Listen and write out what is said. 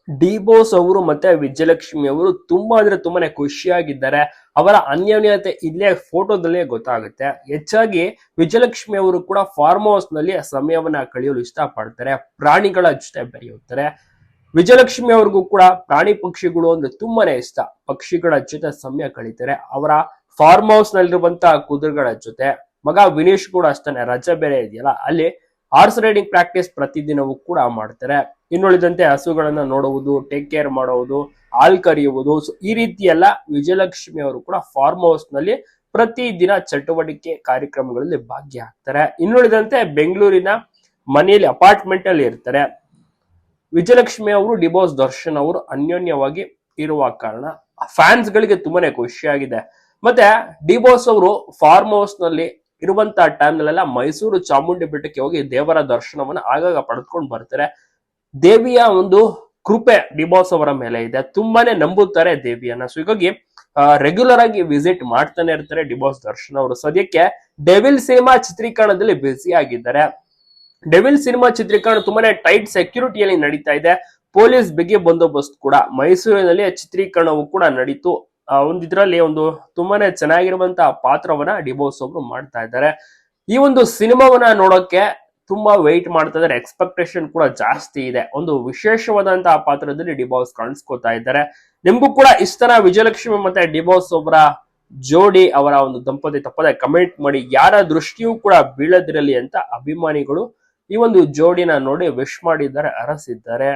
D Bose ಅವರು ಮತ್ತೆ ವಿಜಯಲಕ್ಷ್ಮಿ ಅವರು ತುಂಬಾ ಅಂದ್ರೆ ತುಂಬಾನೇ ಖುಷಿಯಾಗಿದ್ದಾರೆ. ಅವರ ಅನ್ಯೋನ್ಯತೆ ಇಲ್ಲೇ ಫೋಟೋದಲ್ಲೇ ಗೊತ್ತಾಗುತ್ತೆ. ಹೆಚ್ಚಾಗಿ ವಿಜಯಲಕ್ಷ್ಮಿ ಅವರು ಕೂಡ ಫಾರ್ಮ್ ಹೌಸ್ ನಲ್ಲಿ ಸಮಯವನ್ನ ಕಳೆಯಲು ಇಷ್ಟಪಡ್ತಾರೆ, ಪ್ರಾಣಿಗಳ ಜೊತೆ ಬೆರೆಯುತ್ತಾರೆ. ವಿಜಯಲಕ್ಷ್ಮಿ ಅವ್ರಿಗೂ ಕೂಡ ಪ್ರಾಣಿ ಪಕ್ಷಿಗಳು ಅಂದ್ರೆ ತುಂಬಾನೇ ಇಷ್ಟ. ಪಕ್ಷಿಗಳ ಜೊತೆ ಸಮಯ ಕಳೀತಾರೆ. ಅವರ ಫಾರ್ಮ್ ಹೌಸ್ ನಲ್ಲಿರುವಂತಹ ಕುದುರೆಗಳ ಜೊತೆ. ಮಗ ವಿನೀಶ್ ಕೂಡ ಅಷ್ಟೇ, ರಜೆ ಬೇರೆ ಇದೆಯಲ್ಲ, ಅಲ್ಲಿ ಹಾರ್ಸ್ ರೈಡಿಂಗ್ ಪ್ರಾಕ್ಟೀಸ್ ಪ್ರತಿದಿನವೂ ಕೂಡ ಮಾಡ್ತಾರೆ. ಇನ್ನುಳಿದಂತೆ ಹಸುಗಳನ್ನ ನೋಡುವುದು, ಟೇಕ್ ಕೇರ್ ಮಾಡುವುದು, ಹಾಲ್ ಕರೆಯುವುದು, ಈ ರೀತಿ ಎಲ್ಲ ವಿಜಯಲಕ್ಷ್ಮಿ ಅವರು ಕೂಡ ಫಾರ್ಮ್ ಹೌಸ್ ನಲ್ಲಿ ಪ್ರತಿದಿನ ಚಟುವಟಿಕೆ ಕಾರ್ಯಕ್ರಮಗಳಲ್ಲಿ ಭಾಗಿಯಾಗ್ತಾರೆ. ಇನ್ನುಳಿದಂತೆ ಬೆಂಗಳೂರಿನ ಮನೆಯಲ್ಲಿ ಅಪಾರ್ಟ್ಮೆಂಟ್ ಅಲ್ಲಿ ಇರ್ತಾರೆ. ವಿಜಯಲಕ್ಷ್ಮಿ ಅವರು ಡಿಬೋಸ್ ದರ್ಶನ್ ಅವರು ಅನ್ಯೋನ್ಯವಾಗಿ ಇರುವ ಕಾರಣ ಫ್ಯಾನ್ಸ್ ಗಳಿಗೆ ತುಂಬಾನೇ ಖುಷಿಯಾಗಿದೆ. ಮತ್ತೆ ಡಿಬೋಸ್ ಅವರು ಫಾರ್ಮ್ ಹೌಸ್ ನಲ್ಲಿ ಇರುವಂತಹ ಟೈಮ್ ನಲ್ಲೆಲ್ಲ ಮೈಸೂರು ಚಾಮುಂಡಿ ಬೆಟ್ಟಕ್ಕೆ ಹೋಗಿ ದೇವರ ದರ್ಶನವನ್ನ ಆಗಾಗ ಪಡೆದುಕೊಂಡು ಬರ್ತಾರೆ. ದೇವಿಯ ಒಂದು ಕೃಪೆ ಡಿಬೋಸ್ ಅವರ ಮೇಲೆ ಇದೆ, ತುಂಬಾನೇ ನಂಬುತ್ತಾರೆ ದೇವಿಯನ್ನ. ಸೊ ಹೀಗಾಗಿ ರೆಗ್ಯುಲರ್ ಆಗಿ ವಿಸಿಟ್ ಮಾಡ್ತಾನೆ ಇರ್ತಾರೆ ಡಿಬೋಸ್ ದರ್ಶನ್ ಅವರು. ಸದ್ಯಕ್ಕೆ ಡೆವಿಲ್ ಸಿನಿಮಾ ಚಿತ್ರೀಕರಣದಲ್ಲಿ ಬ್ಯುಸಿ ಆಗಿದ್ದಾರೆ. ಡೆವಿಲ್ ಸಿನಿಮಾ ಚಿತ್ರೀಕರಣ ತುಂಬಾನೇ ಟೈಟ್ ಸೆಕ್ಯೂರಿಟಿಯಲ್ಲಿ ನಡೀತಾ ಇದೆ. ಪೊಲೀಸ್ ಬಿಗಿ ಬಂದೋಬಸ್ತ್ ಕೂಡ. ಮೈಸೂರಿನಲ್ಲಿ ಚಿತ್ರೀಕರಣವು ಕೂಡ ನಡೀತು. ಇದ್ರಲ್ಲಿ ಒಂದು ತುಂಬಾನೇ ಚೆನ್ನಾಗಿರುವಂತಹ ಪಾತ್ರವನ್ನ ಡಿಬೋಸ್ ಅವರು ಮಾಡ್ತಾ ಇದ್ದಾರೆ. ಈ ಒಂದು ಸಿನಿಮಾವನ್ನ ನೋಡೋಕೆ ತುಂಬಾ ವೆಯ್ಟ್ ಮಾಡ್ತಾ ಇದ್ದಾರೆ. ಎಕ್ಸ್ಪೆಕ್ಟೇಷನ್ ಕೂಡ ಜಾಸ್ತಿ ಇದೆ. ಒಂದು ವಿಶೇಷವಾದಂತಹ ಪಾತ್ರದಲ್ಲಿ ಡಿಬೋಸ್ ಕಾಣಿಸ್ಕೊತಾ ಇದ್ದಾರೆ. ನಿಮ್ಗೂ ಕೂಡ ಇಷ್ಟನ ವಿಜಯಲಕ್ಷ್ಮಿ ಮತ್ತೆ ಡಿಬೋಸ್ ಅವರ ಜೋಡಿ, ಅವರ ಒಂದು ದಂಪತಿ ತಪ್ಪದೆ ಕಮೆಂಟ್ ಮಾಡಿ. ಯಾರ ದೃಷ್ಟಿಯೂ ಕೂಡ ಬೀಳದಿರಲಿ ಅಂತ ಅಭಿಮಾನಿಗಳು ಈ ಒಂದು ಜೋಡಿನ ನೋಡಿ ವಿಶ್ ಮಾಡಿದ್ದಾರೆ, ಹರಸಿದ್ದಾರೆ.